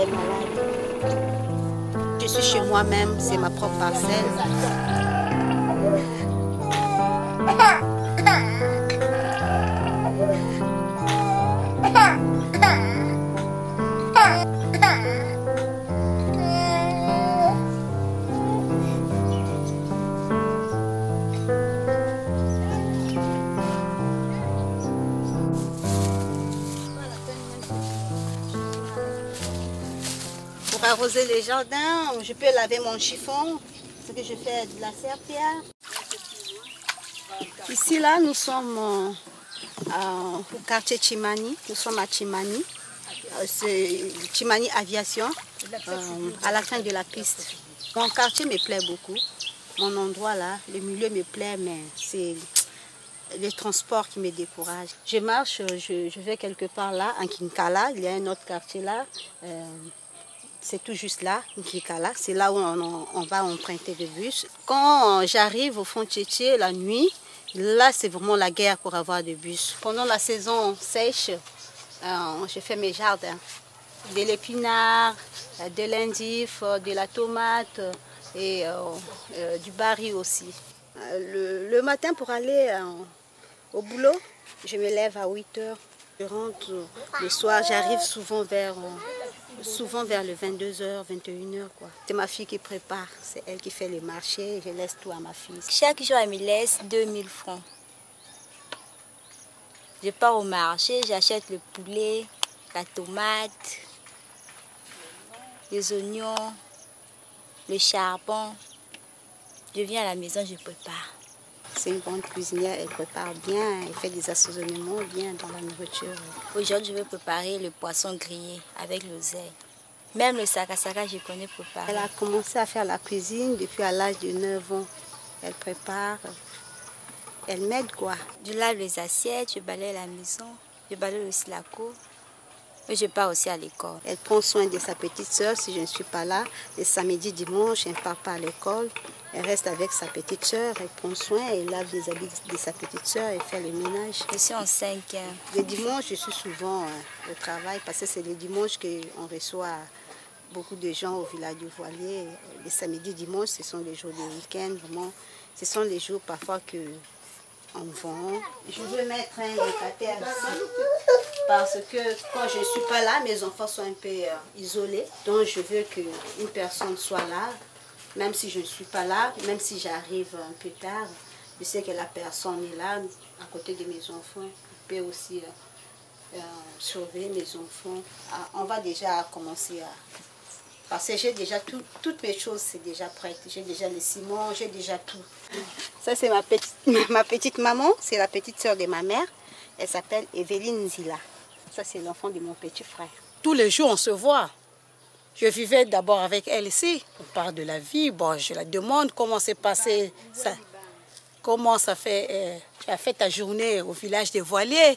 est malade. Je suis chez moi-même, c'est ma propre parcelle. Pour arroser les jardins, je peux laver mon chiffon, ce que je fais de la serpillière. Ici, là, nous sommes au quartier Chimani, nous sommes à Chimani. C'est Chimani Aviation, à la fin de la piste. Mon quartier me plaît beaucoup, mon endroit là, le milieu me plaît, mais c'est les transports qui me découragent. Je marche, je vais quelque part là, en Kinkala, il y a un autre quartier là. C'est tout juste là, Nkikala, c'est là où on va emprunter le bus. Quand j'arrive au fond Tchétché la nuit, là c'est vraiment la guerre pour avoir des bus. Pendant la saison sèche, je fais mes jardins. De l'épinard, de l'endive, de la tomate et du baril aussi. Le matin pour aller au boulot, je me lève à 8 h. Je rentre le soir, j'arrive souvent vers le 22 h, 21 h. C'est ma fille qui prépare, c'est elle qui fait les marchés, je laisse tout à ma fille. Chaque jour, elle me laisse 2000 francs. Je pars au marché, j'achète le poulet, la tomate, les oignons, le charbon. Je viens à la maison, je prépare. C'est une bonne cuisinière, elle prépare bien, elle fait des assaisonnements bien dans la nourriture. Aujourd'hui, je vais préparer le poisson grillé avec l'oseille. Même le sakasaka, je connais préparer. Elle a commencé à faire la cuisine depuis à l'âge de 9 ans. Elle prépare, elle m'aide quoi. Je lave les assiettes, je balaye la maison, je balaye aussi la cour. Et je pars aussi à l'école. Elle prend soin de sa petite soeur si je ne suis pas là. Les samedis, dimanche, elle ne part pas à l'école. Elle reste avec sa petite soeur, elle prend soin, elle lave les habits de sa petite soeur, elle fait le ménage. Je suis en 5e. Les dimanches, je suis souvent au travail parce que c'est les dimanches qu'on reçoit beaucoup de gens au village du Voilier. Les samedis, dimanches, ce sont les jours de week-end. Vraiment, ce sont les jours parfois que on vend. Je veux mettre un locataire ici parce que quand je ne suis pas là, mes enfants sont un peu isolés. Donc je veux qu'une personne soit là, même si je ne suis pas là, même si j'arrive un peu tard. Je sais que la personne est là, à côté de mes enfants. Elle peut aussi sauver mes enfants. On va déjà commencer à... Parce que j'ai déjà toutes mes choses, c'est déjà prêt. J'ai déjà le ciment, j'ai déjà tout. Ça, c'est ma petite maman, c'est la petite soeur de ma mère. Elle s'appelle Evelyne Zila. Ça, c'est l'enfant de mon petit frère. Tous les jours, on se voit. Je vivais d'abord avec elle ici. On parle de la vie. Bon, je la demande comment s'est passé ça. Comment ça fait, tu as fait ta journée au village des Voiliers.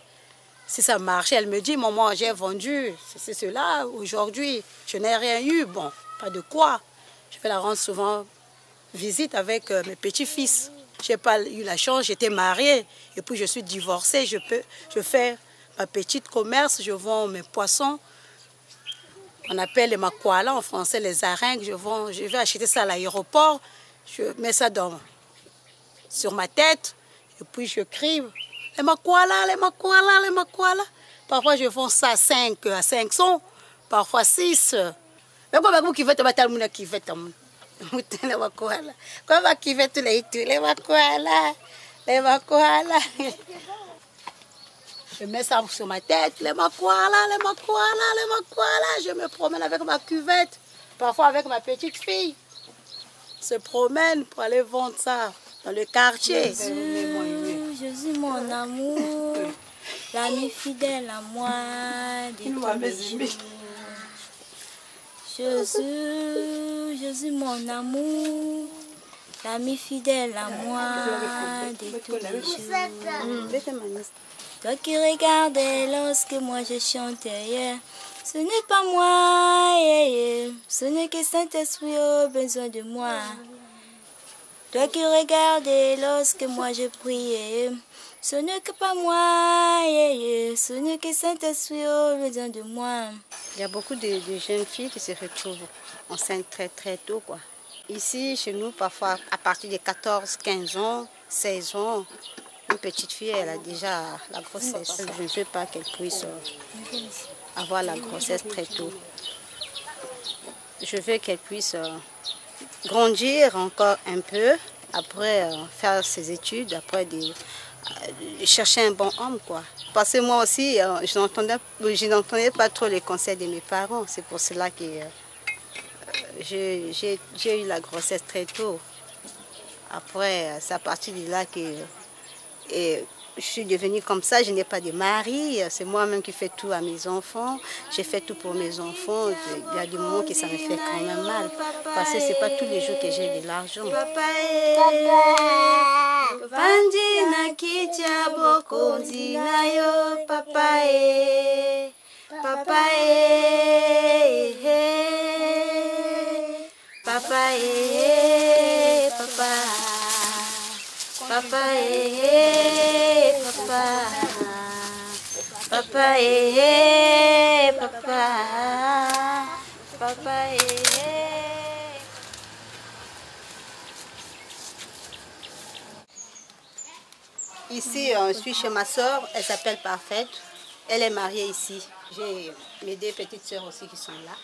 Si ça marchait, elle me dit, maman, j'ai vendu, c'est cela. Aujourd'hui, je n'ai rien eu. Bon, pas de quoi. Je vais la rendre souvent visite avec mes petits-fils. Je n'ai pas eu la chance, j'étais mariée. Et puis, je suis divorcée. Je fais ma petite commerce, je vends mes poissons. On appelle les makwala en français, les aringues. Je vais acheter ça à l'aéroport. Je mets ça sur ma tête. Et puis, je crie. Les makwala, les makwala, les makwala. Parfois, je vends ça à 500, parfois 6. Mais comment qui veut te battre le monde qui veut te les makwala. Comment qui veut tous les makwala, les makwala. Je mets ça sur ma tête, les makwala, les makwala, les makwala. Je me promène avec ma cuvette, parfois avec ma petite fille. Se promène pour aller vendre ça dans le quartier. Jésus, mon amour, l'ami fidèle à moi de tous les jours. Jésus, mon amour, l'ami fidèle à moi de tous les jours. Toi qui regardais lorsque moi je chantais, yeah. Ce n'est pas moi, yeah, yeah. Ce n'est que Saint-Esprit a besoin de moi. Toi qui regardais lorsque moi je priais, Ce n'est que pas moi, ce n'est que Saint-Esprit le don de moi. Il y a beaucoup de jeunes filles qui se retrouvent enceintes très tôt, quoi. Ici, chez nous, parfois, à partir de 14, 15 ans, 16 ans, une petite fille, elle a déjà la grossesse. Je ne veux pas qu'elle puisse avoir la grossesse très tôt. Je veux qu'elle puisse grandir encore un peu, après faire ses études, après chercher un bon homme, quoi. Parce que moi aussi, je n'entendais pas trop les conseils de mes parents. C'est pour cela que j'ai eu la grossesse très tôt. Après, c'est à partir de là que je suis devenue comme ça. Je n'ai pas de mari. C'est moi-même qui fais tout à mes enfants. J'ai fait tout pour mes enfants. Il y a des moments que ça me fait quand même mal. Parce que ce n'est pas tous les jours que j'ai de l'argent. Pandina kitia bokonzi na yo papa e papa e papa e papa papa e papa papa e papa papa e. Ici, je suis chez ma soeur, elle s'appelle Parfaite. Elle est mariée ici. J'ai mes deux petites soeurs aussi qui sont là.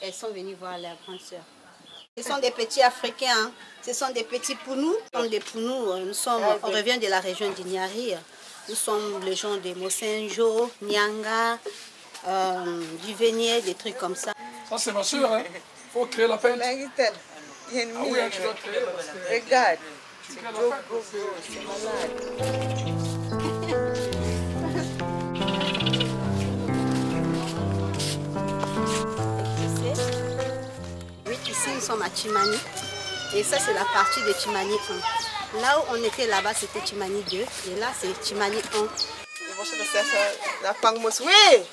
Elles sont venues voir leur grande soeur. Ce sont des petits Africains, hein. Ce sont des petits Pounou. Comme des Pounou, on revient de la région du Nyari. Nous sommes les gens de Mosenjo, Nyanga, du Vénier, des trucs comme ça. Ça c'est ma soeur, hein. Faut créer la fête. Ah oui, tu dois créer la fête. Regarde. C'est malade. Oui, ici nous sommes à Chimani. Et ça c'est la partie de Chimani 1. Là où on était là-bas c'était Chimani 2. Et là c'est Chimani 1. Oui!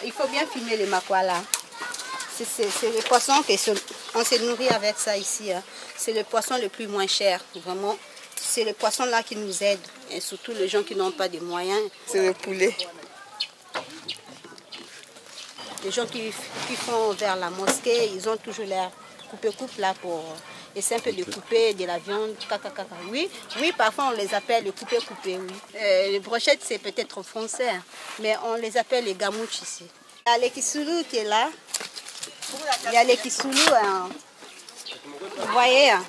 Il faut bien filmer les makwala. C'est le poisson on se nourrit avec ça ici. Hein. C'est le poisson le plus moins cher. Vraiment, c'est le poisson là qui nous aide. Et surtout les gens qui n'ont pas de moyens. C'est le poulet. Les gens qui font vers la mosquée, ils ont toujours l'air coupe là pour essayer un peu de couper de la viande. Oui, parfois on les appelle les coupé, oui. Les brochettes c'est peut-être français, hein, mais on les appelle les gamouches ici. Il y a l'ékisulu qui est là. Il y a l'ékisulu, hein. Vous voyez, hein,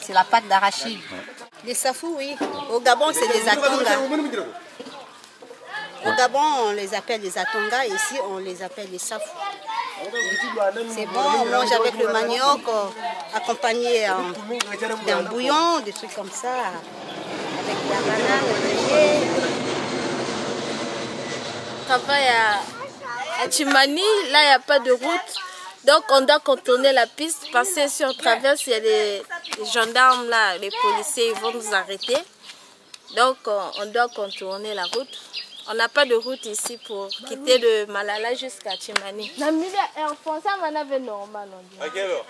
c'est la pâte d'arachide. Les safou, oui. Au Gabon c'est des atonga. Au Gabon on les appelle les atonga, ici on les appelle les safou. C'est bon, on mange avec le manioc, accompagné d'un bouillon, des trucs comme ça, avec la banane, le travail à Chimani, là il n'y a pas de route, donc on doit contourner la piste, parce que si on traverse, il y a les gendarmes là, les policiers, ils vont nous arrêter, donc on doit contourner la route. On n'a pas de route ici pour quitter de Malala jusqu'à Chimani. En français, on avait normal. À quelle heure?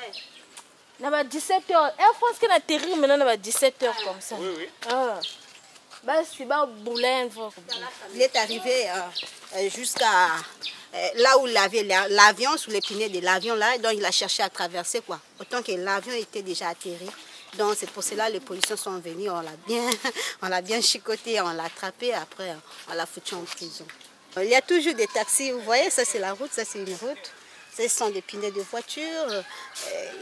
On avait 17 h. En France, on a terrible, maintenant on a 17 h comme ça. Oui, oui. Ah. Il est arrivé jusqu'à là où il avait l'avion, sous les pneus de l'avion là, donc il a cherché à traverser quoi. Autant que l'avion était déjà atterri. Donc c'est pour cela que les policiers sont venus, on l'a bien chicoté, on l'a attrapé, après on l'a foutu en prison. Il y a toujours des taxis, vous voyez, ça c'est la route, ça c'est une route. Ce sont des pneus de voiture.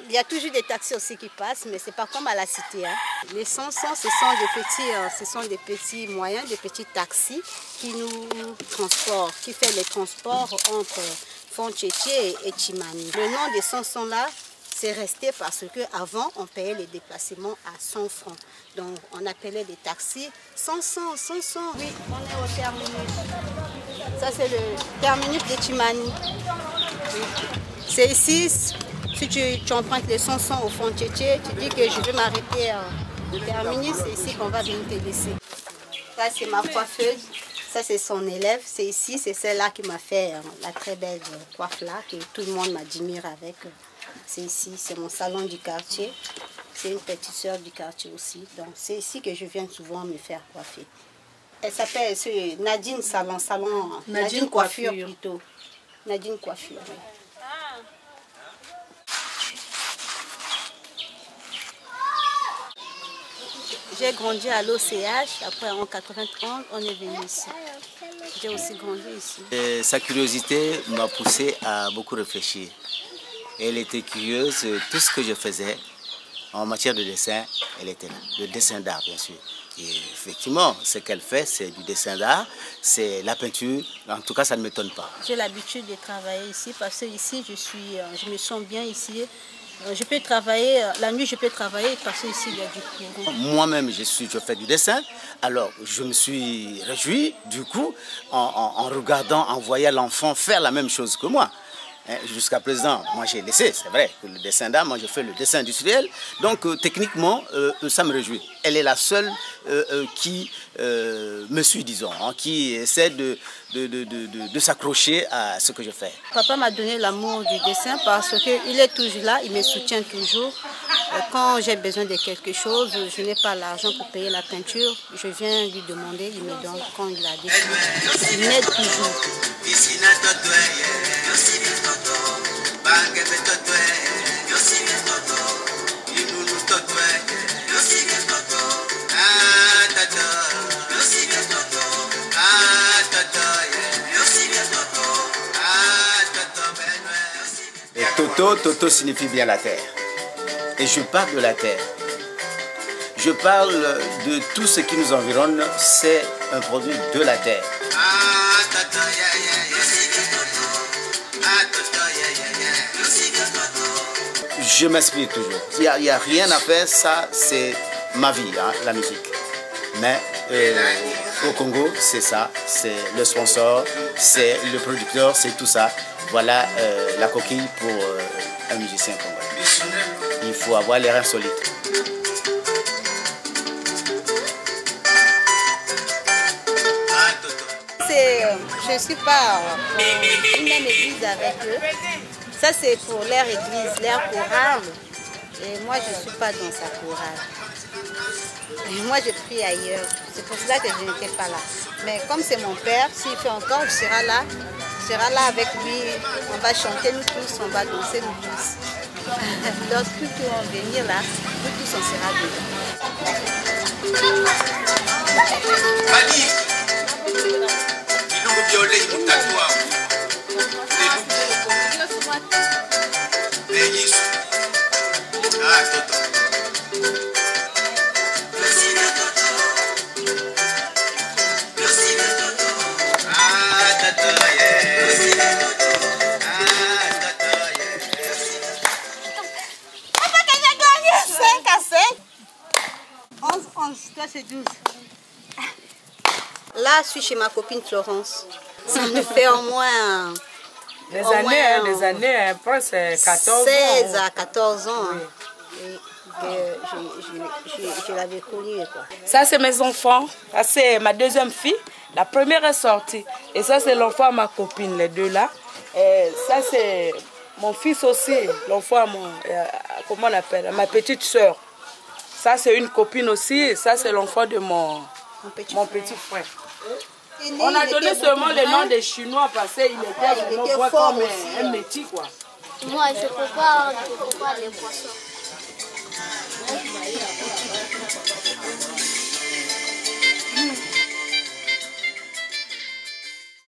Il y a toujours des taxis aussi qui passent, mais ce n'est pas comme à la cité. Hein. Les 500, ce sont des petits moyens, des petits taxis qui nous transportent, qui font les transports entre Fontchétié et Chimani. Le nom de 500 là, c'est resté parce qu'avant, on payait les déplacements à 100 francs. Donc, on appelait des taxis 500. Oui, on est au terminus. Ça, c'est le terminus de Chimani. Oui. C'est ici, si tu empruntes les 500 au Fontchétié, tu dis que je vais m'arrêter au terminus, c'est ici qu'on va venir te laisser. Ça, c'est ma coiffeuse. Ça, c'est son élève. C'est ici, c'est celle-là qui m'a fait la très belle coiffe là, que tout le monde m'admire avec. C'est ici, c'est mon salon du quartier. C'est une petite soeur du quartier aussi. Donc c'est ici que je viens souvent me faire coiffer. Elle s'appelle Nadine Salon, Nadine Coiffure plutôt. Nadine Coiffure, oui. J'ai grandi à l'OCH, après en 91, on est venu ici. J'ai aussi grandi ici. Et sa curiosité m'a poussé à beaucoup réfléchir. Elle était curieuse, tout ce que je faisais en matière de dessin, elle était là. Le dessin d'art, bien sûr. Et effectivement, ce qu'elle fait, c'est du dessin d'art, c'est la peinture. En tout cas, ça ne m'étonne pas. J'ai l'habitude de travailler ici parce que ici, je me sens bien ici. Je peux travailler, la nuit je peux travailler parce qu'ici il y a du courant. Moi-même je fais du dessin, alors je me suis réjoui du coup en regardant, en voyant l'enfant faire la même chose que moi. Jusqu'à présent, moi j'ai laissé, c'est vrai, que le dessin d'art, moi je fais le dessin industriel, donc techniquement ça me réjouit. Elle est la seule qui me suit, disons, hein, qui essaie de s'accrocher à ce que je fais. Papa m'a donné l'amour du dessin parce qu'il est toujours là, il me soutient toujours. Quand j'ai besoin de quelque chose, je n'ai pas l'argent pour payer la peinture, je viens lui demander, il me donne quand il a décidé. Il m'aide toujours. Et Toto signifie bien la terre. Et je parle de la terre. Je parle de tout ce qui nous environne, c'est un produit de la terre. Je m'inspire toujours. Il n'y a rien à faire, ça c'est ma vie, hein, la musique. Mais au Congo, c'est ça, c'est le sponsor, c'est le producteur, c'est tout ça. Voilà la coquille pour un musicien congolais. Il faut avoir les reins solides. Je ne suis pas dans une même église avec eux. Ça c'est pour leur église, leur chorale. Et moi je ne suis pas dans sa chorale. Et moi je prie ailleurs. C'est pour cela que je n'étais pas là. Mais comme c'est mon père, s'il fait encore, je serai là. Je serai là avec lui. On va chanter nous tous, on va danser nous tous. Lorsque tous vont venir là, nous tous on sera dedans. Toi c'est 12. Là, je suis chez ma copine Florence. Ça me fait au moins... Des années, presque 14 16 ans. à 14 ans. Oui. Je l'avais connue. Ça, c'est mes enfants. Ça, c'est ma deuxième fille. La première est sortie. Et ça, c'est l'enfant à ma copine, les deux là. Et ça, c'est mon fils aussi. L'enfant à comment on appelle, ma petite soeur. Ça, c'est une copine aussi. Ça, c'est l'enfant de mon petit frère. On a donné seulement le nom des Chinois parce qu'il était vraiment comme un métier, quoi. Moi, je prépare les poissons.